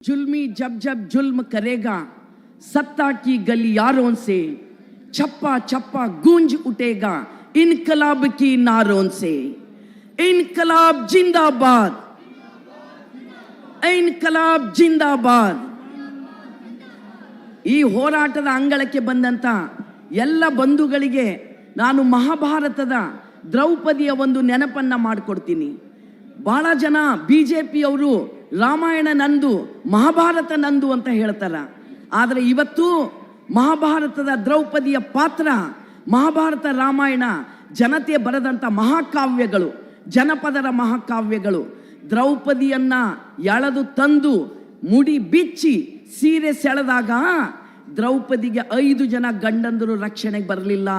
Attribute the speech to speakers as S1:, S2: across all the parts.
S1: जुल्मी जब जब जुल्म करेगा सत्ता की गलियारों से छप्पा छप्पा गूंज उठेगा इनकलाब की नारों से। इनकलाब जिंदाबाद, ಇನ್ಕಲಾಬ್ ಜಿಂದಾಬಾದ್। ಈ ಹೋರಾಟದ ಅಂಗಳಕ್ಕೆ ಬಂದಂತ ಎಲ್ಲ ಬಂಧುಗಳಿಗೆ ನಾನು ಮಹಾಭಾರತದ ದ್ರೌಪದಿಯ ಒಂದು ನೆನಪನ್ನ ಮಾಡಿಕೊಡ್ತೀನಿ. ಬಹಳ ಜನ ಬಿಜೆಪಿಯವರು ರಾಮಾಯಣ ನಂದು ಮಹಾಭಾರತ ನಂದು ಅಂತ ಹೇಳ್ತಾರ. ಆದರೆ ಇವತ್ತು ಮಹಾಭಾರತದ ದ್ರೌಪದಿಯ ಪಾತ್ರ, ಮಹಾಭಾರತ ರಾಮಾಯಣ ಜನತೆ ಬರೆದಂಥ ಮಹಾಕಾವ್ಯಗಳು, ಜನಪದರ ಮಹಾಕಾವ್ಯಗಳು. ದ್ರೌಪದಿಯನ್ನ ಎಳೆದು ತಂದು ಮುಡಿ ಬಿಚ್ಚಿ ಸೀರೆ ಸೆಳೆದಾಗ ದ್ರೌಪದಿಗೆ 5 ಜನ ಗಂಡಂದರು ರಕ್ಷಣೆಗೆ ಬರಲಿಲ್ಲ.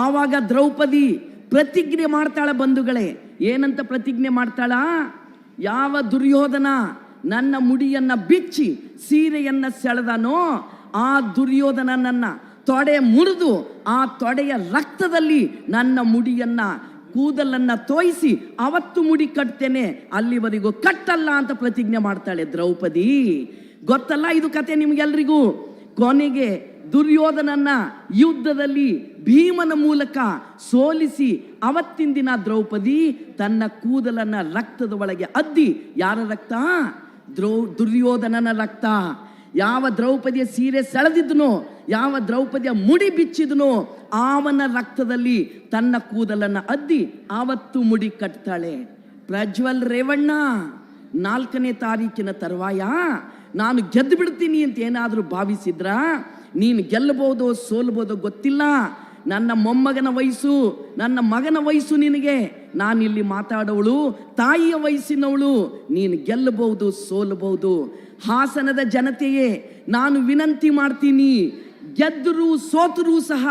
S1: ಆವಾಗ ದ್ರೌಪದಿ ಪ್ರತಿಜ್ಞೆ ಮಾಡ್ತಾಳ ಬಂಧುಗಳೇ. ಏನಂತ ಪ್ರತಿಜ್ಞೆ ಮಾಡ್ತಾಳ? ಯಾವ ದುರ್ಯೋಧನ ನನ್ನ ಮುಡಿಯನ್ನ ಬಿಚ್ಚಿ ಸೀರೆಯನ್ನ ಸೆಳೆದನೋ ಆ ದುರ್ಯೋಧನನನ್ನ ತೊಡೆ ಮುರಿದು ಆ ತೊಡೆಯ ರಕ್ತದಲ್ಲಿ ನನ್ನ ಮುಡಿಯನ್ನ ಕೂದಲನ್ನ ತೋಯಿಸಿ ಅವತ್ತು ಮುಡಿ ಕಟ್ತೇನೆ, ಅಲ್ಲಿವರೆಗೂ ಕಟ್ಟಲ್ಲ ಅಂತ ಪ್ರತಿಜ್ಞೆ ಮಾಡ್ತಾಳೆ ದ್ರೌಪದಿ. ಗೊತ್ತಲ್ಲ ಇದು ಕತೆ ನಿಮ್ಗೆಲ್ರಿಗೂ. ಕೊನೆಗೆ ದುರ್ಯೋಧನನ್ನ ಯುದ್ಧದಲ್ಲಿ ಭೀಮನ ಮೂಲಕ ಸೋಲಿಸಿ ಅವತ್ತಿನ ದಿನ ದ್ರೌಪದಿ ತನ್ನ ಕೂದಲನ್ನ ರಕ್ತದ ಒಳಗೆ ಅದ್ದಿ, ಯಾರ ರಕ್ತ? ದುರ್ಯೋಧನನ ರಕ್ತ. ಯಾವ ದ್ರೌಪದಿಯ ಸೀರೆ ಸೆಳೆದಿದ್ನೋ, ಯಾವ ದ್ರೌಪದಿಯ ಮುಡಿ ಬಿಚ್ಚಿದ್ನೋ ಅವನ ರಕ್ತದಲ್ಲಿ ತನ್ನ ಕೂದಲನ್ನ ಅದ್ದಿ ಆವತ್ತು ಮುಡಿ ಕಟ್ತಾಳೆ. ಪ್ರಜ್ವಲ್ ರೇವಣ್ಣ 4ನೇ ತಾರೀಕಿನ ತರುವಾಯ ನಾನು ಗೆದ್ದು ಬಿಡ್ತೀನಿ ಅಂತ ಏನಾದರೂ ಭಾವಿಸಿದ್ರ? ನೀನು ಗೆಲ್ಲಬಹುದೋ ಸೋಲ್ಬಹುದೋ ಗೊತ್ತಿಲ್ಲ. ನನ್ನ ಮೊಮ್ಮಗನ ವಯಸ್ಸು, ನನ್ನ ಮಗನ ವಯಸ್ಸು ನಿನಗೆ. ನಾನಿಲ್ಲಿ ಮಾತಾಡೋವಳು ತಾಯಿಯ ವಯಸ್ಸಿನವಳು. ನೀನು ಗೆಲ್ಲಬಹುದು ಸೋಲಬಹುದು. ಹಾಸನದ ಜನತೆಯೇ ನಾನು ವಿನಂತಿ ಮಾಡ್ತೀನಿ, ಗೆದ್ದರೂ ಸೋತರೂ ಸಹ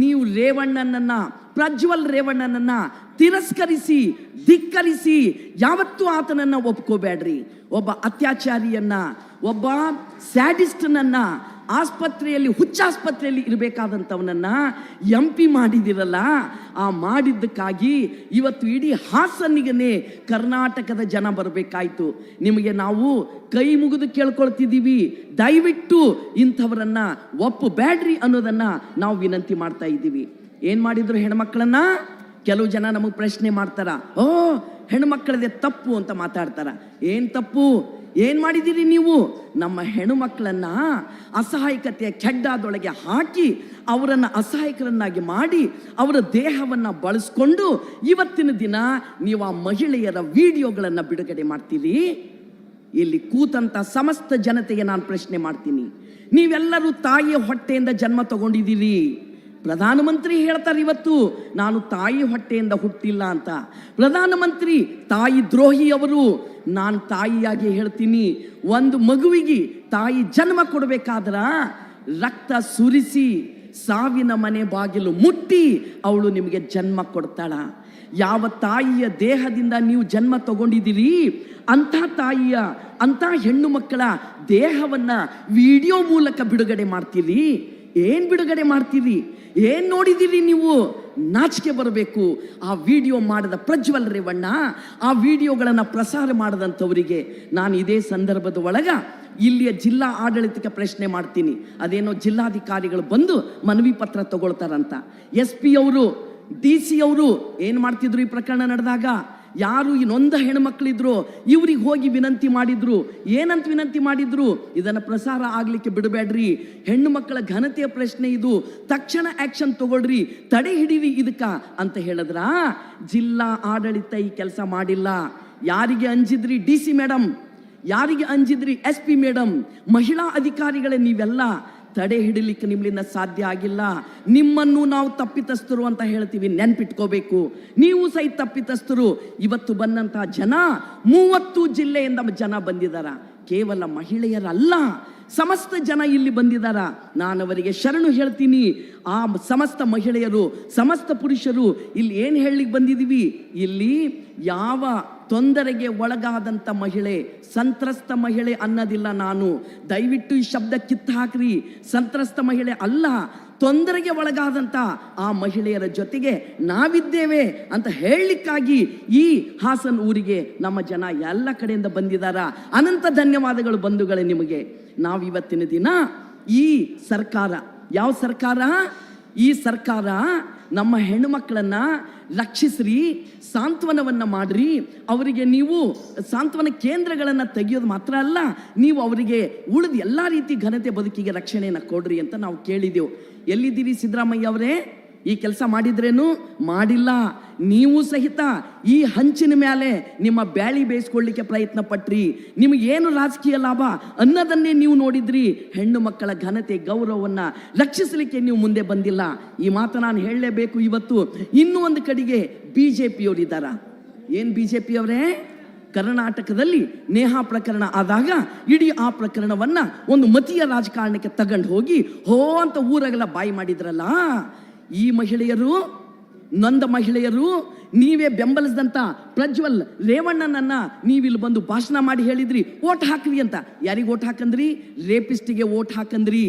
S1: ನೀವು ರೇವಣ್ಣನನ್ನ, ಪ್ರಜ್ವಲ್ ರೇವಣ್ಣನನ್ನ ತಿರಸ್ಕರಿಸಿ ಧಿಕ್ಕರಿಸಿ ಯಾವತ್ತೂ ಆತನನ್ನ ಒಪ್ಕೋಬೇಡ್ರಿ. ಒಬ್ಬ ಅತ್ಯಾಚಾರಿಯನ್ನ, ಒಬ್ಬ ಸ್ಯಾಡಿಸ್ಟ್ನನ್ನ, ಆಸ್ಪತ್ರೆಯಲ್ಲಿ ಹುಚ್ಚಾಸ್ಪತ್ರೆಯಲ್ಲಿ ಇರಬೇಕಾದಂಥವನನ್ನ MP ಮಾಡಿದಿರಲ್ಲ, ಆ ಮಾಡಿದ್ದಕ್ಕಾಗಿ ಇವತ್ತು ಇಡೀ ಹಾಸನಿಗೆ ಕರ್ನಾಟಕದ ಜನ ಬರಬೇಕಾಯ್ತು. ನಿಮಗೆ ನಾವು ಕೈ ಮುಗಿದು ಕೇಳ್ಕೊಳ್ತಿದ್ದೀವಿ, ದಯವಿಟ್ಟು ಇಂಥವರನ್ನ ಒಪ್ಪಬೇಡ್ರಿ ಅನ್ನೋದನ್ನ ನಾವು ವಿನಂತಿ ಮಾಡ್ತಾ ಇದ್ದೀವಿ. ಏನ್ ಮಾಡಿದ್ರು ಹೆಣ್ಮಕ್ಳನ್ನ? ಕೆಲವು ಜನ ನಮಗೆ ಪ್ರಶ್ನೆ ಮಾಡ್ತಾರ, ಓ ಹೆಣ್ಮಕ್ಳದೇ ತಪ್ಪು ಅಂತ ಮಾತಾಡ್ತಾರ. ಏನ್ ತಪ್ಪು? ಏನ್ ಮಾಡಿದ್ದೀರಿ ನೀವು? ನಮ್ಮ ಹೆಣ್ಣುಮಕ್ಕಳನ್ನ ಅಸಹಾಯಕತೆಯ ಕೆಡ್ಡದೊಳಗೆ ಹಾಕಿ ಅವರನ್ನು ಅಸಹಾಯಕರನ್ನಾಗಿ ಮಾಡಿ ಅವರ ದೇಹವನ್ನು ಬಳಸ್ಕೊಂಡು ಇವತ್ತಿನ ದಿನ ನೀವು ಆ ಮಹಿಳೆಯರ ವಿಡಿಯೋಗಳನ್ನು ಬಿಡುಗಡೆ ಮಾಡ್ತೀರಿ. ಇಲ್ಲಿ ಕೂತಂತ ಸಮಸ್ತ ಜನತೆಗೆ ನಾನು ಪ್ರಶ್ನೆ ಮಾಡ್ತೀನಿ, ನೀವೆಲ್ಲರೂ ತಾಯಿಯ ಹೊಟ್ಟೆಯಿಂದ ಜನ್ಮ ತಗೊಂಡಿದ್ದೀರಿ. ಪ್ರಧಾನಮಂತ್ರಿ ಹೇಳ್ತಾರೆ ಇವತ್ತು ನಾನು ತಾಯಿ ಹೊಟ್ಟೆಯಿಂದ ಹುಟ್ಟಿಲ್ಲ ಅಂತ. ಪ್ರಧಾನಮಂತ್ರಿ ತಾಯಿ ದ್ರೋಹಿಯವರು. ನಾನು ತಾಯಿಯಾಗಿ ಹೇಳ್ತೀನಿ, ಒಂದು ಮಗುವಿಗೆ ತಾಯಿ ಜನ್ಮ ಕೊಡಬೇಕಾದ್ರ ರಕ್ತ ಸುರಿಸಿ ಸಾವಿನ ಮನೆ ಬಾಗಿಲು ಮುಟ್ಟಿ ಅವಳು ನಿಮಗೆ ಜನ್ಮ ಕೊಡ್ತಾಳ. ಯಾವ ತಾಯಿಯ ದೇಹದಿಂದ ನೀವು ಜನ್ಮ ತಗೊಂಡಿದ್ದೀರಿ ಅಂಥ ತಾಯಿಯ, ಅಂಥ ಹೆಣ್ಣು ಮಕ್ಕಳ ದೇಹವನ್ನ ವಿಡಿಯೋ ಮೂಲಕ ಬಿಡುಗಡೆ ಮಾಡ್ತೀರಿ. ಏನ್ ಬಿಡುಗಡೆ ಮಾಡ್ತೀರಿ? ಏನ್ ನೋಡಿದ್ದೀರಿ ನೀವು? ನಾಚಿಕೆ ಬರಬೇಕು. ಆ ವಿಡಿಯೋ ಮಾಡಿದ ಪ್ರಜ್ವಲ್ ರೇವಣ್ಣ, ಆ ವಿಡಿಯೋಗಳನ್ನು ಪ್ರಸಾರ ಮಾಡಿದಂಥವರಿಗೆ ನಾನು ಇದೇ ಸಂದರ್ಭದ ಒಳಗ ಇಲ್ಲಿಯ ಜಿಲ್ಲಾ ಆಡಳಿತಕ್ಕೆ ಪ್ರಶ್ನೆ ಮಾಡ್ತೀನಿ. ಅದೇನೋ ಜಿಲ್ಲಾಧಿಕಾರಿಗಳು ಬಂದು ಮನವಿ ಪತ್ರ ತಗೊಳ್ತಾರಂತ. SP ಅವರು, DC ಅವರು ಏನು ಮಾಡ್ತಿದ್ರು ಈ ಪ್ರಕರಣ ನಡೆದಾಗ? ಯಾರು ಇನ್ನೊಂದು ಹೆಣ್ಮಕ್ಳಿದ್ರು ಇವ್ರಿಗೆ ಹೋಗಿ ವಿನಂತಿ ಮಾಡಿದ್ರು. ಏನಂತ ವಿನಂತಿ ಮಾಡಿದ್ರು? ಇದನ್ನು ಪ್ರಸಾರ ಆಗ್ಲಿಕ್ಕೆ ಬಿಡಬೇಡ್ರಿ, ಹೆಣ್ಣು ಮಕ್ಕಳ ಘನತೆಯ ಪ್ರಶ್ನೆ ಇದು, ತಕ್ಷಣ ಆಕ್ಷನ್ ತಗೊಳ್ರಿ, ತಡೆ ಹಿಡೀರಿ ಇದಕ್ಕ ಅಂತ ಹೇಳಿದ್ರ. ಜಿಲ್ಲಾ ಆಡಳಿತ ಈ ಕೆಲಸ ಮಾಡಿಲ್ಲ. ಯಾರಿಗೆ ಅಂಜಿದ್ರಿ DC ಮೇಡಮ್? ಯಾರಿಗೆ ಅಂಜಿದ್ರಿ SP ಮೇಡಮ್? ಮಹಿಳಾ ಅಧಿಕಾರಿಗಳೇ ನೀವೆಲ್ಲ ತಡೆ ಹಿಡಿಲಿಕ್ಕೆ ನಿಮ್ಮಿಂದ ಸಾಧ್ಯ ಆಗಿಲ್ಲ. ನಿಮ್ಮನ್ನು ನಾವು ತಪ್ಪಿತಸ್ಥರು ಅಂತ ಹೇಳ್ತೀವಿ, ನೆನ್ಪಿಟ್ಕೋಬೇಕು. ನೀವು ಸಹಿತ ತಪ್ಪಿತಸ್ಥರು. ಇವತ್ತು ಬಂದಂತಹ ಜನ 30 ಜಿಲ್ಲೆಯಿಂದ ಜನ ಬಂದಿದ್ದಾರ. ಕೇವಲ ಮಹಿಳೆಯರಲ್ಲ, ಸಮಸ್ತ ಜನ ಇಲ್ಲಿ ಬಂದಿದ್ದಾರ. ನಾನು ಅವರಿಗೆ ಶರಣು ಹೇಳ್ತೀನಿ. ಆ ಸಮಸ್ತ ಮಹಿಳೆಯರು, ಸಮಸ್ತ ಪುರುಷರು ಇಲ್ಲಿ ಏನು ಹೇಳಲಿಕ್ಕೆ ಬಂದಿದ್ದೀವಿ? ಇಲ್ಲಿ ಯಾವ ತೊಂದರೆಗೆ ಒಳಗಾದಂಥ ಮಹಿಳೆ, ಸಂತ್ರಸ್ತ ಮಹಿಳೆ ಅನ್ನೋದಿಲ್ಲ ನಾನು. ದಯವಿಟ್ಟು ಈ ಶಬ್ದ ಕಿತ್ತು ಹಾಕ್ರಿ. ಸಂತ್ರಸ್ತ ಮಹಿಳೆ ಅಲ್ಲ, ತೊಂದರೆಗೆ ಒಳಗಾದಂಥ ಆ ಮಹಿಳೆಯರ ಜೊತೆಗೆ ನಾವಿದ್ದೇವೆ ಅಂತ ಹೇಳಲಿಕ್ಕಾಗಿ ಈ ಹಾಸನ್ ಊರಿಗೆ ನಮ್ಮ ಜನ ಎಲ್ಲ ಕಡೆಯಿಂದ ಬಂದಿದ್ದಾರ. ಅನಂತ ಧನ್ಯವಾದಗಳು ಬಂಧುಗಳೇ ನಿಮಗೆ. ನಾವಿವತ್ತಿನ ದಿನ ಈ ಸರ್ಕಾರ, ಯಾವ ಸರ್ಕಾರ? ಈ ಸರ್ಕಾರ ನಮ್ಮ ಹೆಣ್ಣು ಮಕ್ಕಳನ್ನ ರಕ್ಷಿಸ್ರಿ, ಸಾಂತ್ವನವನ್ನ ಮಾಡ್ರಿ, ಅವರಿಗೆ ನೀವು ಸಾಂತ್ವನ ಕೇಂದ್ರಗಳನ್ನು ತೆಗೆಯೋದು ಮಾತ್ರ ಅಲ್ಲ, ನೀವು ಅವರಿಗೆ ಉಳಿದ ಎಲ್ಲ ರೀತಿ ಘನತೆ ಬದುಕಿಗೆ ರಕ್ಷಣೆಯನ್ನು ಕೊಡ್ರಿ ಅಂತ ನಾವು ಕೇಳಿದೆವು. ಎಲ್ಲಿದ್ದೀರಿ ಸಿದ್ದರಾಮಯ್ಯ ಅವರೇ? ಈ ಕೆಲಸ ಮಾಡಿದ್ರೇನು? ಮಾಡಿಲ್ಲ. ನೀವು ಸಹಿತ ಈ ಹಂಚಿನ ಮೇಲೆ ನಿಮ್ಮ ಬ್ಯಾಳಿ ಬೇಯಿಸ್ಕೊಳ್ಳಿಕ್ಕೆ ಪ್ರಯತ್ನ ಪಟ್ರಿ. ನಿಮಗೇನು ರಾಜಕೀಯ ಲಾಭ ಅನ್ನೋದನ್ನೇ ನೀವು ನೋಡಿದ್ರಿ. ಹೆಣ್ಣು ಮಕ್ಕಳ ಘನತೆ ಗೌರವವನ್ನು ರಕ್ಷಿಸಲಿಕ್ಕೆ ನೀವು ಮುಂದೆ ಬಂದಿಲ್ಲ. ಈ ಮಾತು ನಾನು ಹೇಳಲೇಬೇಕು. ಇವತ್ತು ಇನ್ನೂ ಒಂದು ಕಡೆಗೆ BJPಯವರಿದ್ದಾರ. ಏನು BJPಯವರೇ? ಕರ್ನಾಟಕದಲ್ಲಿ ನೇಹಾ ಪ್ರಕರಣ ಆದಾಗ ಇಡೀ ಆ ಪ್ರಕರಣವನ್ನ ಒಂದು ಮತೀಯ ರಾಜಕಾರಣಕ್ಕೆ ತಗೊಂಡು ಹೋಗಿ ಹೋ ಅಂತ ಊರಗೆಲ್ಲ ಬಾಯಿ ಮಾಡಿದ್ರಲ್ಲ. ಈ ಮಹಿಳೆಯರು, ನೊಂದ ಮಹಿಳೆಯರು, ನೀವೇ ಬೆಂಬಲಿಸಿದಂಥ ಪ್ರಜ್ವಲ್ ರೇವಣ್ಣನನ್ನ ನೀವಿಲ್ಲಿ ಬಂದು ಭಾಷಣ ಮಾಡಿ ಹೇಳಿದ್ರಿ ಓಟ್ ಹಾಕ್ರಿ ಅಂತ. ಯಾರಿಗೆ ಓಟ್ ಹಾಕಂದ್ರಿ? ರೇಪಿಸ್ಟಿಗೆ ಓಟ್ ಹಾಕಂದ್ರಿ.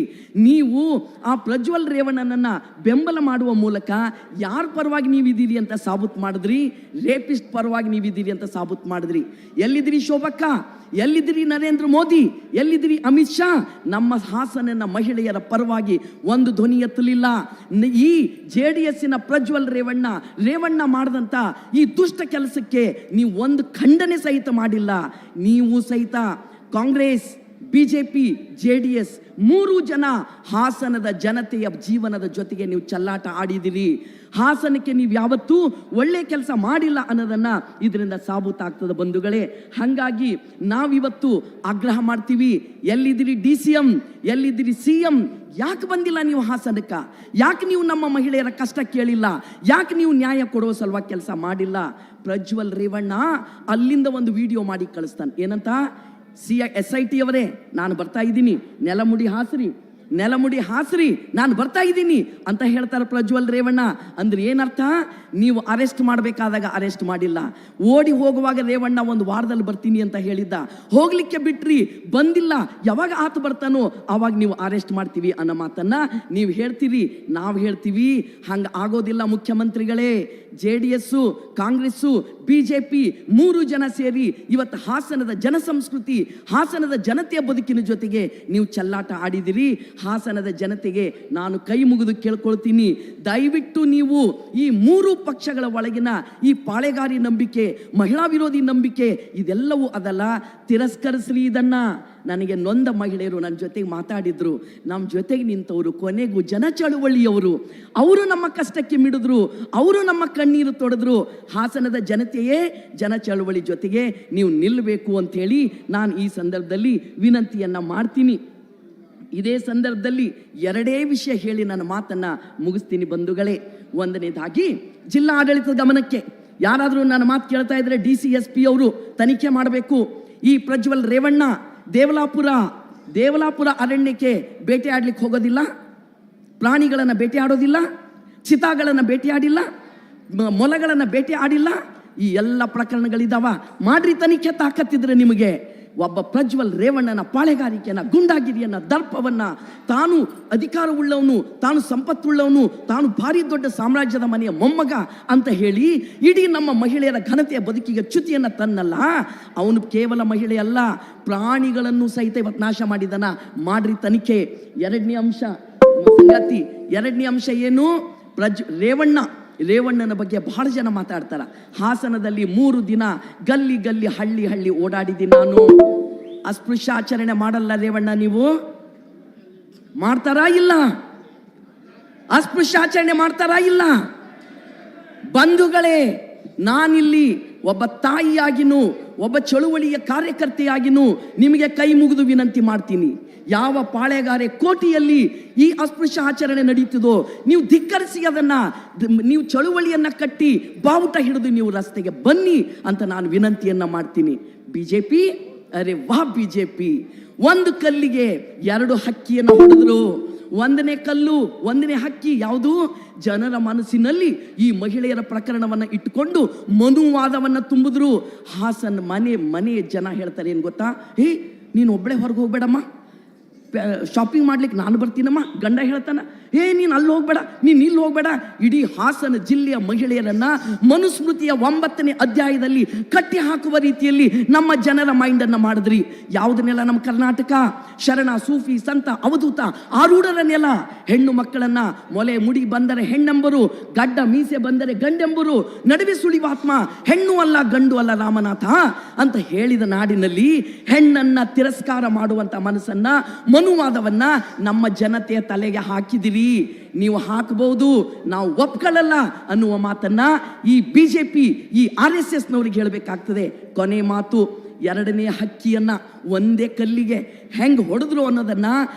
S1: ನೀವು ಆ ಪ್ರಜ್ವಲ್ ರೇವಣ್ಣನನ್ನ ಬೆಂಬಲ ಮಾಡುವ ಮೂಲಕ ಯಾರ ಪರವಾಗಿ ನೀವಿದ್ದೀರಿ ಅಂತ ಸಾಬೀತು ಮಾಡಿದ್ರಿ? ರೇಪಿಸ್ಟ್ ಪರವಾಗಿ ನೀವಿದ್ದೀರಿ ಅಂತ ಸಾಬೀತು ಮಾಡಿದ್ರಿ. ಎಲ್ಲಿದ್ದೀರಿ ಶೋಭಕ್ಕ? ಎಲ್ಲಿದ್ದೀರಿ ನರೇಂದ್ರ ಮೋದಿ? ಎಲ್ಲಿದ್ದೀರಿ ಅಮಿತ್ ಶಾ? ನಮ್ಮ ಹಾಸನನ ಮಹಿಳೆಯರ ಪರವಾಗಿ ಒಂದು ಧ್ವನಿ ಎತ್ತಲಿಲ್ಲ. ಈ JDSನ ಪ್ರಜ್ವಲ್ ರೇವಣ್ಣ ಮಾಡಿದಂಥ ಈ ದುಷ್ಟ ಕೆಲಸಕ್ಕೆ ನೀವು ಒಂದು ಖಂಡನೆ ಸಹಿತ ಮಾಡಿಲ್ಲ. ನೀವು ಸಹಿತ ಕಾಂಗ್ರೆಸ್, BJP, JDS ಮೂರು ಜನ ಹಾಸನದ ಜನತೆಯ ಜೀವನದ ಜೊತೆಗೆ ನೀವು ಚೆಲ್ಲಾಟ ಆಡಿದಿರಿ. ಹಾಸನಕ್ಕೆ ನೀವು ಯಾವತ್ತೂ ಒಳ್ಳೆ ಕೆಲಸ ಮಾಡಿಲ್ಲ ಅನ್ನೋದನ್ನ ಇದರಿಂದ ಸಾಬೀತಾಗ್ತದೆ ಬಂಧುಗಳೇ. ಹಾಗಾಗಿ ನಾವಿವತ್ತು ಆಗ್ರಹ ಮಾಡ್ತೀವಿ, ಎಲ್ಲಿದ್ದೀರಿ DCM, ಎಲ್ಲಿದ್ದೀರಿ CM? ಯಾಕೆ ಬಂದಿಲ್ಲ ನೀವು ಹಾಸನಕ್ಕೆ? ಯಾಕೆ ನೀವು ನಮ್ಮ ಮಹಿಳೆಯರ ಕಷ್ಟ ಕೇಳಿಲ್ಲ? ಯಾಕೆ ನೀವು ನ್ಯಾಯ ಕೊಡುವ ಸಲುವಾಗಿ ಕೆಲಸ ಮಾಡಿಲ್ಲ? ಪ್ರಜ್ವಲ್ ರೇವಣ್ಣ ಅಲ್ಲಿಂದ ಒಂದು ವಿಡಿಯೋ ಮಾಡಿ ಕಳಿಸ್ತಾನೆ. ಏನಂತ? SIT ಅವರೇ, ನಾನು ಬರ್ತಾ ಇದ್ದೀನಿ, ನೆಲಮುಡಿ ಹಾಸ್ರಿ, ನಾನು ಬರ್ತಾ ಇದ್ದೀನಿ ಅಂತ ಹೇಳ್ತಾರೆ ಪ್ರಜ್ವಲ್ ರೇವಣ್ಣ. ಅಂದ್ರೆ ಏನರ್ಥ? ನೀವು ಅರೆಸ್ಟ್ ಮಾಡಬೇಕಾದಾಗ ಅರೆಸ್ಟ್ ಮಾಡಿಲ್ಲ, ಓಡಿ ಹೋಗುವಾಗ ರೇವಣ್ಣ ಒಂದು ವಾರದಲ್ಲಿ ಬರ್ತೀನಿ ಅಂತ ಹೇಳಿದ್ದ, ಹೋಗ್ಲಿಕ್ಕೆ ಬಿಟ್ರಿ, ಬಂದಿಲ್ಲ. ಯಾವಾಗ ಆತ ಬರ್ತಾನೋ ಅವಾಗ ನೀವು ಅರೆಸ್ಟ್ ಮಾಡ್ತೀವಿ ಅನ್ನೋ ಮಾತನ್ನ ನೀವು ಹೇಳ್ತೀರಿ, ನಾವು ಹೇಳ್ತೀವಿ. ಹಂಗ ಆಗೋದಿಲ್ಲ ಮುಖ್ಯಮಂತ್ರಿಗಳೇ. JDS, ಕಾಂಗ್ರೆಸ್ಸು, BJP ಮೂರು ಜನ ಸೇರಿ ಇವತ್ತು ಹಾಸನದ ಜನಸಂಸ್ಕೃತಿ, ಹಾಸನದ ಜನತೆಯ ಬದುಕಿನ ಜೊತೆಗೆ ನೀವು ಚೆಲ್ಲಾಟ ಆಡಿದಿರಿ. ಹಾಸನದ ಜನತೆಗೆ ನಾನು ಕೈ ಮುಗಿದು ಕೇಳ್ಕೊಳ್ತೀನಿ, ದಯವಿಟ್ಟು ನೀವು ಈ ಮೂರು ಪಕ್ಷಗಳ ಒಳಗಿನ ಈ ಪಾಳೆಗಾರಿ ನಂಬಿಕೆ, ಮಹಿಳಾ ವಿರೋಧಿ ನಂಬಿಕೆ ಇದೆಲ್ಲವೂ ಅದಲ್ಲ, ತಿರಸ್ಕರಿಸ್ರಿ ಇದನ್ನ. ನನಗೆ ನೊಂದ ಮಹಿಳೆಯರು ನನ್ನ ಜೊತೆಗೆ ಮಾತಾಡಿದ್ರು, ನಮ್ಮ ಜೊತೆಗೆ ನಿಂತವರು ಕೊನೆಗೂ ಜನ ಚಳುವಳಿಯವರು, ಅವರು ನಮ್ಮ ಕಷ್ಟಕ್ಕೆ ಮಿಡಿದ್ರು, ಅವರು ನಮ್ಮ ಕಣ್ಣೀರು ತೊಡೆದ್ರು. ಹಾಸನದ ಜನತೆಯೇ ಜನ ಚಳುವಳಿ ಜೊತೆಗೆ ನೀವು ನಿಲ್ಲಬೇಕು ಅಂಥೇಳಿ ನಾನು ಈ ಸಂದರ್ಭದಲ್ಲಿ ವಿನಂತಿಯನ್ನು ಮಾಡ್ತೀನಿ. ಇದೇ ಸಂದರ್ಭದಲ್ಲಿ ಎರಡೇ ವಿಷಯ ಹೇಳಿ ನನ್ನ ಮಾತನ್ನು ಮುಗಿಸ್ತೀನಿ ಬಂಧುಗಳೇ. ಒಂದನೇದಾಗಿ ಜಿಲ್ಲಾ ಆಡಳಿತದ ಗಮನಕ್ಕೆ ಯಾರಾದರೂ ನನ್ನ ಮಾತು ಕೇಳ್ತಾ ಇದ್ರೆ DCSP ಅವರು ತನಿಖೆ ಮಾಡಬೇಕು. ಈ ಪ್ರಜ್ವಲ್ ರೇವಣ್ಣ ದೇವಲಾಪುರ ಅರಣ್ಯಕ್ಕೆ ಬೇಟೆ ಆಡ್ಲಿಕ್ಕೆ ಹೋಗೋದಿಲ್ಲ, ಪ್ರಾಣಿಗಳನ್ನು ಬೇಟೆ ಆಡೋದಿಲ್ಲ, ಚಿತಾಗಳನ್ನು ಬೇಟೆ ಆಡಿಲ್ಲ, ಮೊಲಗಳನ್ನು ಬೇಟೆ ಆಡಿಲ್ಲ. ಈ ಎಲ್ಲ ಪ್ರಕರಣಗಳಿದ್ದಾವ. ಮಾಡ್ರಿ ತನಿಖೆ ತಾಕತ್ತಿದ್ರೆ ನಿಮಗೆ. ಒಬ್ಬ ಪ್ರಜ್ವಲ್ ರೇವಣ್ಣನ ಪಾಳೆಗಾರಿಕೆಯನ್ನ, ಗುಂಡಾಗಿರಿಯನ್ನ, ದರ್ಪವನ್ನ, ತಾನು ಅಧಿಕಾರವುಳ್ಳವನು, ತಾನು ಸಂಪತ್ತುಳ್ಳವನು, ತಾನು ಭಾರಿ ದೊಡ್ಡ ಸಾಮ್ರಾಜ್ಯದ ಮನೆಯ ಮೊಮ್ಮಗ ಅಂತ ಹೇಳಿ ಇಡೀ ನಮ್ಮ ಮಹಿಳೆಯರ ಘನತೆಯ ಬದುಕಿಗೆ ಚ್ಯುತಿಯನ್ನು ತನ್ನಲ್ಲ. ಅವನು ಕೇವಲ ಮಹಿಳೆ ಅಲ್ಲ, ಪ್ರಾಣಿಗಳನ್ನು ಸಹಿತ ಇವತ್ತು ನಾಶ ಮಾಡಿದನ. ಮಾಡ್ರಿ ತನಿಖೆ. ಎರಡನೇ ಅಂಶ ಸಂಗತಿ, ಎರಡನೇ ಅಂಶ ಏನು? ರೇವಣ್ಣನ ಬಗ್ಗೆ ಬಹಳ ಜನ ಮಾತಾಡ್ತಾರ. ಹಾಸನದಲ್ಲಿ 3 ದಿನ ಗಲ್ಲಿ ಹಳ್ಳಿ ಓಡಾಡಿದ್ದೀನಿ ನಾನು. ಅಸ್ಪೃಶ್ಯಾಚರಣೆ ಮಾಡಲ್ಲ ರೇವಣ್ಣ, ನೀವು ಮಾಡ್ತಾರಾ ಇಲ್ಲ? ಅಸ್ಪೃಶ್ಯಾಚರಣೆ ಮಾಡ್ತಾರಾ ಇಲ್ಲ? ಬಂಧುಗಳೇ, ನಾನಿಲ್ಲಿ ಒಬ್ಬ ತಾಯಿಯಾಗಿನೂ ಒಬ್ಬ ಚಳುವಳಿಯ ಕಾರ್ಯಕರ್ತೆಯಾಗಿನೂ ನಿಮಗೆ ಕೈ ಮುಗಿದು ವಿನಂತಿ ಮಾಡ್ತೀನಿ. ಯಾವ ಪಾಳೆಗಾರೆ ಕೋಟಿಯಲ್ಲಿ ಈ ಅಸ್ಪೃಶ್ಯ ಆಚರಣೆ ನಡೀತದೋ ನೀವು ಧಿಕ್ಕರಿಸಿ ಅದನ್ನ, ನೀವು ಚಳುವಳಿಯನ್ನ ಕಟ್ಟಿ ಬಾವುಟ ಹಿಡಿದು ನೀವು ರಸ್ತೆಗೆ ಬನ್ನಿ ಅಂತ ನಾನು ವಿನಂತಿಯನ್ನ ಮಾಡ್ತೀನಿ. BJP, ಅರೆ ವಾ BJP, ಒಂದು ಕಲ್ಲಿಗೆ 2 ಹಕ್ಕಿಯನ್ನು ಹೊಡೆದ್ರು. ಒಂದನೇ ಹಕ್ಕಿ ಯಾವುದು? ಜನರ ಮನಸ್ಸಿನಲ್ಲಿ ಈ ಮಹಿಳೆಯರ ಪ್ರಕರಣವನ್ನು ಇಟ್ಟುಕೊಂಡು ಮನುವಾದವನ್ನು ತುಂಬಿದ್ರು. ಹಾಸನ್ ಮನೆ ಜನ ಹೇಳ್ತಾರೆ ಏನು ಗೊತ್ತಾ? ನೀನು ಒಬ್ಬಳೇ ಹೊರಗೆ ಹೋಗ್ಬೇಡಮ್ಮ, ಶಾಪಿಂಗ್ ಮಾಡ್ಲಿಕ್ಕೆ ನಾನು ಬರ್ತೀನಮ್ಮ. ಗಂಡ ಹೇಳ್ತಾನ, ನೀನು ಅಲ್ಲಿ ಹೋಗ್ಬೇಡ, ನೀನು ಇಲ್ಲಿ ಹೋಗ್ಬೇಡ. ಇಡೀ ಹಾಸನ ಜಿಲ್ಲೆಯ ಮಹಿಳೆಯರನ್ನ ಮನುಸ್ಮೃತಿಯ 9ನೇ ಅಧ್ಯಾಯದಲ್ಲಿ ಕಟ್ಟಿ ಹಾಕುವ ರೀತಿಯಲ್ಲಿ ನಮ್ಮ ಜನರ ಮೈಂಡ್ ಅನ್ನ ಮಾಡಿದ್ರಿ. ಯಾವುದನ್ನೆಲ್ಲ ನಮ್ಮ ಕರ್ನಾಟಕ ಶರಣ, ಸೂಫಿ, ಸಂತ, ಅವಧೂತ, ಆರೂಢರ ನೆಲ. ಹೆಣ್ಣು ಮಕ್ಕಳನ್ನ ಮೊಲೆ ಮುಡಿ ಬಂದರೆ ಹೆಣ್ಣೆಂಬರು, ಗಡ್ಡ ಮೀಸೆ ಬಂದರೆ ಗಂಡೆಂಬರು, ನಡುವೆ ಸುಳಿವಾತ್ಮ, ಹೆಣ್ಣು ಅಲ್ಲ ಗಂಡು ಅಲ್ಲ ರಾಮನಾಥ ಅಂತ ಹೇಳಿದ ನಾಡಿನಲ್ಲಿ ಹೆಣ್ಣನ್ನ ತಿರಸ್ಕಾರ ಮಾಡುವಂತ ಮನಸ್ಸನ್ನ, ಮನುವಾದವನ್ನ ನಮ್ಮ ಜನತೆಯ ತಲೆಗೆ ಹಾಕಿದಿರಿ. ನೀವು ಹಾಕಬಹುದು, ನಾವು ಒಪ್ಕೊಳ್ಳಲ್ಲ ಅನ್ನುವ ಮಾತನ್ನ ಈ ಬಿಜೆಪಿ, ಈ RSS ನವರಿಗೆ ಹೇಳಬೇಕಾಗ್ತದೆ. ಕೊನೆ ಮಾತು, 2ನೇ ಹಕ್ಕಿಯನ್ನ ಒಂದೇ ಕಲ್ಲಿಗೆ ಹೆಂಗ್ ಹೊಡೆದ್ರು ಅನ್ನೋದನ್ನ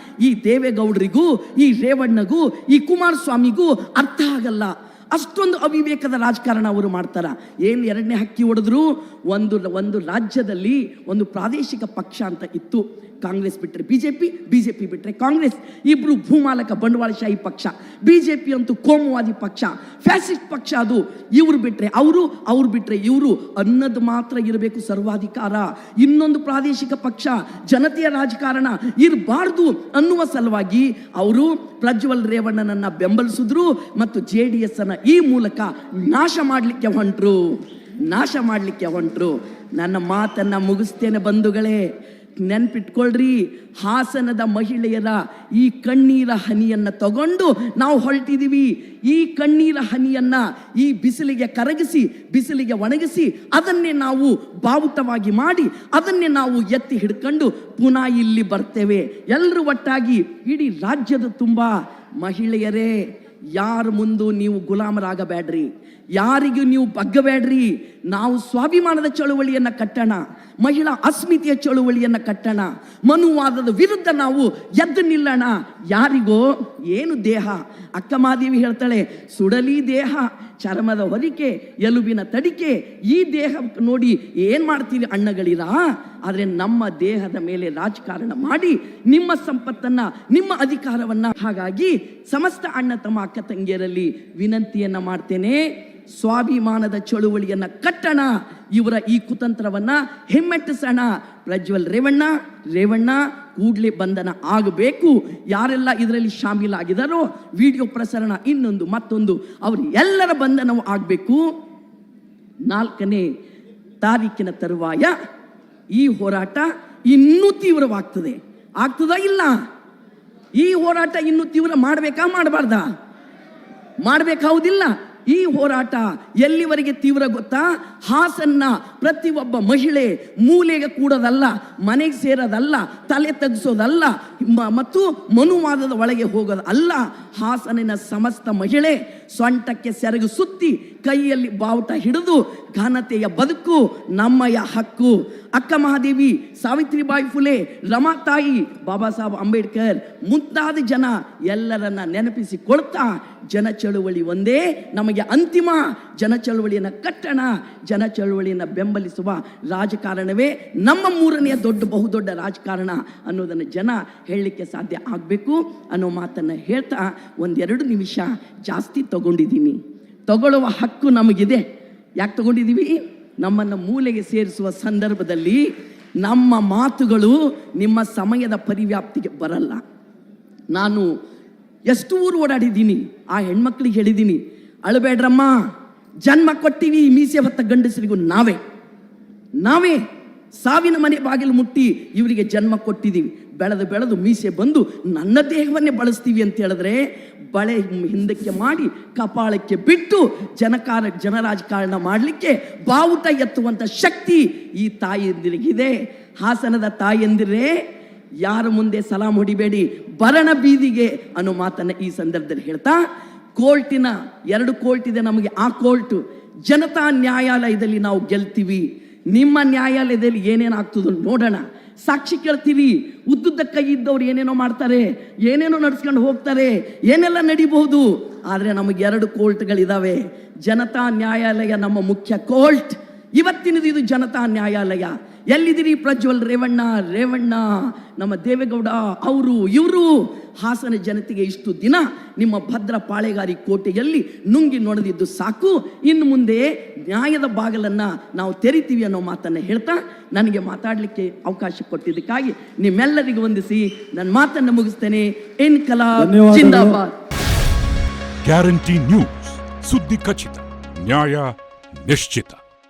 S1: ಈ ದೇವೇಗೌಡರಿಗೂ, ಈ ರೇವಣ್ಣಗೂ, ಈ ಕುಮಾರಸ್ವಾಮಿಗೂ ಅರ್ಥ ಆಗಲ್ಲ. ಅಷ್ಟೊಂದು ಅವಿವೇಕದ ರಾಜಕಾರಣ ಅವರು ಮಾಡ್ತಾರ. ಏನು 2ನೇ ಹಕ್ಕಿ ಹೊಡೆದ್ರು? ಒಂದು ರಾಜ್ಯದಲ್ಲಿ ಒಂದು ಪ್ರಾದೇಶಿಕ ಪಕ್ಷ ಅಂತ ಇತ್ತು. ಕಾಂಗ್ರೆಸ್ ಬಿಟ್ಟರೆ ಬಿಜೆಪಿ, ಬಿಜೆಪಿ ಬಿಟ್ಟರೆ ಕಾಂಗ್ರೆಸ್. ಇಬ್ರು ಭೂಮಾಲಕ ಬಂಡವಾಳಶಾಹಿ ಪಕ್ಷ. ಬಿಜೆಪಿ ಅಂತೂ ಕೋಮುವಾದಿ ಪಕ್ಷ, ಫ್ಯಾಸಿಸ್ಟ್ ಪಕ್ಷ. ಅದು ಇವ್ರು ಬಿಟ್ಟರೆ ಅವರು, ಅವ್ರು ಬಿಟ್ಟರೆ ಇವರು ಅನ್ನೋದು ಮಾತ್ರ ಇರಬೇಕು ಸರ್ವಾಧಿಕಾರ. ಇನ್ನೊಂದು ಪ್ರಾದೇಶಿಕ ಪಕ್ಷ, ಜನತೆಯ ರಾಜಕಾರಣ ಇರಬಾರ್ದು ಅನ್ನುವ ಸಲುವಾಗಿ ಅವರು ಪ್ರಜ್ವಲ್ ರೇವಣ್ಣನನ್ನ ಬೆಂಬಲಿಸಿದ್ರು ಮತ್ತು JDS ಅನ್ನ ಈ ಮೂಲಕ ನಾಶ ಮಾಡಲಿಕ್ಕೆ ಹೊಂಟ್ರು. ನನ್ನ ಮಾತನ್ನ ಮುಗಿಸ್ತೇನೆ ಬಂಧುಗಳೇ. ನೆನ್ಪಿಟ್ಕೊಳ್ರಿ, ಹಾಸನದ ಮಹಿಳೆಯರ ಈ ಕಣ್ಣೀರ ಹನಿಯನ್ನ ತಗೊಂಡು ನಾವು ಹೊರಟಿದೀವಿ. ಈ ಕಣ್ಣೀರ ಹನಿಯನ್ನ ಈ ಬಿಸಿಲಿಗೆ ಕರಗಿಸಿ, ಬಿಸಿಲಿಗೆ ಒಣಗಿಸಿ, ಅದನ್ನೇ ನಾವು ಬಾವುಟವಾಗಿ ಮಾಡಿ, ಅದನ್ನೇ ನಾವು ಎತ್ತಿ ಹಿಡ್ಕೊಂಡು ಪುನಃ ಇಲ್ಲಿ ಬರ್ತೇವೆ ಎಲ್ಲರೂ ಒಟ್ಟಾಗಿ. ಇಡೀ ರಾಜ್ಯದ ತುಂಬ ಮಹಿಳೆಯರೇ, ಯಾರ ಮುಂದೂ ನೀವು ಗುಲಾಮರಾಗಬೇಡ್ರಿ, ಯಾರಿಗೂ ನೀವು ಬಗ್ಗಬೇಡ್ರಿ. ನಾವು ಸ್ವಾಭಿಮಾನದ ಚಳುವಳಿಯನ್ನ ಕಟ್ಟೋಣ, ಮಹಿಳಾ ಅಸ್ಮಿತೆಯ ಚಳುವಳಿಯನ್ನ ಕಟ್ಟೋಣ, ಮನುವಾದದ ವಿರುದ್ಧ ನಾವು ಎದ್ದು ನಿಲ್ಲೋಣ. ಯಾರಿಗೋ ಏನು ದೇಹ, ಅಕ್ಕ ಮಹಾದೇವಿ ಹೇಳ್ತಾಳೆ, ಸುಡಲಿ ದೇಹ ಚರ್ಮದ ಹೊದಿಕೆ, ಎಲುಬಿನ ತಡಿಕೆ, ಈ ದೇಹ ನೋಡಿ ಏನ್ ಮಾಡ್ತೀರಿ ಅಣ್ಣಗಳಿರ. ಆದರೆ ನಮ್ಮ ದೇಹದ ಮೇಲೆ ರಾಜಕಾರಣ ಮಾಡಿ ನಿಮ್ಮ ಸಂಪತ್ತನ್ನ, ನಿಮ್ಮ ಅಧಿಕಾರವನ್ನ. ಹಾಗಾಗಿ ಸಮಸ್ತ ಅಣ್ಣ ತಮ್ಮ ಅಕ್ಕ ತಂಗಿಯರಲ್ಲಿ ವಿನಂತಿಯನ್ನ ಮಾಡ್ತೇನೆ, ಸ್ವಾಭಿಮಾನದ ಚಳುವಳಿಯನ್ನ ಕಟ್ಟಣ. ಇವರ ಈ ಕುತಂತ್ರವನ್ನ ಹಿಮ್ಮೆಟ್ಟಿಸೋಣ. ಪ್ರಜ್ವಲ್ ರೇವಣ್ಣ ಕೂಡಲೇ ಬಂಧನ ಆಗಬೇಕು. ಯಾರೆಲ್ಲ ಇದರಲ್ಲಿ ಶಾಮೀಲಾಗಿದ್ದಾರೋ, ವಿಡಿಯೋ ಪ್ರಸರಣ, ಇನ್ನೊಂದು ಮತ್ತೊಂದು, ಅವರು ಎಲ್ಲರ ಬಂಧನವೂ ಆಗಬೇಕು. 4ನೇ ತಾರೀಕಿನ ತರುವಾಯ ಈ ಹೋರಾಟ ಇನ್ನೂ ತೀವ್ರವಾಗ್ತದೆ. ಆಗ್ತದಾ ಇಲ್ಲ? ಈ ಹೋರಾಟ ಇನ್ನೂ ತೀವ್ರ ಮಾಡಬೇಕಾ ಮಾಡಬಾರ್ದಾ? ಮಾಡಬೇಕಾವುದಿಲ್ಲ. ಈ ಹೋರಾಟ ಎಲ್ಲಿವರೆಗೆ ತೀವ್ರ ಗೊತ್ತಾ? ಹಾಸನ್ನ ಪ್ರತಿಯೊಬ್ಬ ಮಹಿಳೆ ಮೂಲೆಗೆ ಕೂಡೋದಲ್ಲ, ಮನೆಗೆ ಸೇರೋದಲ್ಲ, ತಲೆ ತಗ್ಸೋದಲ್ಲ, ಮತ್ತು ಮನುವಾದದ ಒಳಗೆ ಹೋಗೋದು ಅಲ್ಲ. ಹಾಸನಿನ ಸಮಸ್ತ ಮಹಿಳೆ ಸೊಂಟಕ್ಕೆ ಸೆರಗು ಸುತ್ತಿ, ಕೈಯಲ್ಲಿ ಬಾವುಟ ಹಿಡಿದು, ಘನತೆಯ ಬದುಕು ನಮ್ಮಯ ಹಕ್ಕು. ಅಕ್ಕ ಮಹಾದೇವಿ, ಸಾವಿತ್ರಿಬಾಯಿ ಫುಲೆ, ರಮಾತಾಯಿ, ಬಾಬಾ ಸಾಹೇಬ್ ಅಂಬೇಡ್ಕರ್ ಮುಂತಾದ ಜನ ಎಲ್ಲರನ್ನ ನೆನಪಿಸಿಕೊಳ್ತಾ ಜನ ಚಳುವಳಿ ಒಂದೇ ನಮಗೆ ಅಂತಿಮ. ಜನ ಚಳುವಳಿಯನ್ನು ಕಟ್ಟಣ, ಜನ ಚಳುವಳಿಯನ್ನು ಬೆಂಬಲಿಸುವ ರಾಜಕಾರಣವೇ ನಮ್ಮ 3ನೇ ಬಹುದೊಡ್ಡ ರಾಜಕಾರಣ ಅನ್ನೋದನ್ನು ಜನ ಹೇಳಲಿಕ್ಕೆ ಸಾಧ್ಯ ಆಗಬೇಕು ಅನ್ನೋ ಮಾತನ್ನು ಹೇಳ್ತಾ 1-2 ನಿಮಿಷ ಜಾಸ್ತಿ ತಗೊಂಡಿದ್ದೀನಿ. ತಗೊಳ್ಳುವ ಹಕ್ಕು ನಮಗಿದೆ. ಯಾಕೆ ತಗೊಂಡಿದ್ದೀವಿ? ನಮ್ಮನ್ನು ಮೂಲೆಗೆ ಸೇರಿಸುವ ಸಂದರ್ಭದಲ್ಲಿ ನಮ್ಮ ಮಾತುಗಳು ನಿಮ್ಮ ಸಮಯದ ಪರಿವ್ಯಾಪ್ತಿಗೆ ಬರಲ್ಲ. ನಾನು ಎಷ್ಟು ಊರು ಓಡಾಡಿದ್ದೀನಿ, ಆ ಹೆಣ್ಮಕ್ಳಿಗೆ ಹೇಳಿದ್ದೀನಿ, ಅಳಬೇಡ್ರಮ್ಮ, ಜನ್ಮ ಕೊಟ್ಟಿವಿ ಮೀಸೆ ಹೊತ್ತ ಗಂಡಸರಿಗೂ ನಾವೇ ಸಾವಿನ ಮನೆ ಬಾಗಿಲು ಮುಟ್ಟಿ ಇವರಿಗೆ ಜನ್ಮ ಕೊಟ್ಟಿದ್ದೀವಿ. ಬೆಳೆದು ಮೀಸೆ ಬಂದು ನನ್ನ ದೇಹವನ್ನೇ ಬಳಸ್ತೀವಿ ಅಂತ ಹೇಳಿದ್ರೆ ಬಳೆ ಹಿಂದಕ್ಕೆ ಮಾಡಿ ಕಪಾಳಕ್ಕೆ ಬಿಟ್ಟು ಜನರಾಜಕಾರಣ ಮಾಡಲಿಕ್ಕೆ ಬಾವುಟ ಎತ್ತುವಂಥ ಶಕ್ತಿ ಈ ತಾಯಿಯಂದಿರಿಗಿದೆ. ಹಾಸನದ ತಾಯಿಯಂದಿರೇ, ಯಾರ ಮುಂದೆ ಸಲಾಂ ಹೊಡಿಬೇಡಿ, ಬರಣ ಬೀದಿಗೆ ಅನ್ನೋ ಮಾತನ್ನ ಈ ಸಂದರ್ಭದಲ್ಲಿ ಹೇಳ್ತಾ, ಕೋರ್ಟಿನ 2 ಕೋರ್ಟ್ ಇದೆ ನಮಗೆ. ಆ ಕೋರ್ಟ್ ಜನತಾ ನ್ಯಾಯಾಲಯದಲ್ಲಿ ನಾವು ಗೆಲ್ತೀವಿ. ನಿಮ್ಮ ನ್ಯಾಯಾಲಯದಲ್ಲಿ ಏನೇನಾಗ್ತದೋ ನೋಡೋಣ. ಸಾಕ್ಷಿ ಕೇಳ್ತೀವಿ, ಉದ್ದುದ್ದ ಕೈ ಇದ್ದವ್ರು ಏನೇನೋ ಮಾಡ್ತಾರೆ, ಏನೇನೋ ನಡ್ಸ್ಕೊಂಡು ಹೋಗ್ತಾರೆ, ಏನೆಲ್ಲ ನಡಿಬಹುದು. ಆದರೆ ನಮಗೆ 2 ಕೋರ್ಟ್ಗಳಿದಾವೆ. ಜನತಾ ನ್ಯಾಯಾಲಯ ನಮ್ಮ ಮುಖ್ಯ ಕೋರ್ಟ್. ಇವತ್ತಿನದು ಇದು ಜನತಾ ನ್ಯಾಯಾಲಯ. ಎಲ್ಲಿದ್ದೀರಿ ಪ್ರಜ್ವಲ್ ರೇವಣ್ಣ, ನಮ್ಮ ದೇವೇಗೌಡ, ಅವರು ಇವರು? ಹಾಸನ ಜನತೆಗೆ ಇಷ್ಟು ದಿನ ನಿಮ್ಮ ಭದ್ರ ಪಾಳೆಗಾರಿ ಕೋಟೆಯಲ್ಲಿ ನುಂಗಿ ನೋಡದಿದ್ದು ಸಾಕು. ಇನ್ನು ಮುಂದೆ ನ್ಯಾಯದ ಬಾಗಲನ್ನು ನಾವು ತೆರಿತೀವಿ ಅನ್ನೋ ಮಾತನ್ನು ಹೇಳ್ತಾ ನನಗೆ ಮಾತಾಡಲಿಕ್ಕೆ ಅವಕಾಶ ಕೊಟ್ಟಿದ್ದಕ್ಕಾಗಿ ನಿಮ್ಮೆಲ್ಲರಿಗೂ ವಂದಿಸಿ ನನ್ನ ಮಾತನ್ನು ಮುಗಿಸ್ತೇನೆ. ಇನ್ಕಲಾಬ್ ಜಿಂದಾಬಾದ್.
S2: ಗ್ಯಾರಂಟಿ ನ್ಯೂಸ್, ಸುದ್ದಿ ಖಚಿತ, ನ್ಯಾಯ ನಿಶ್ಚಿತ.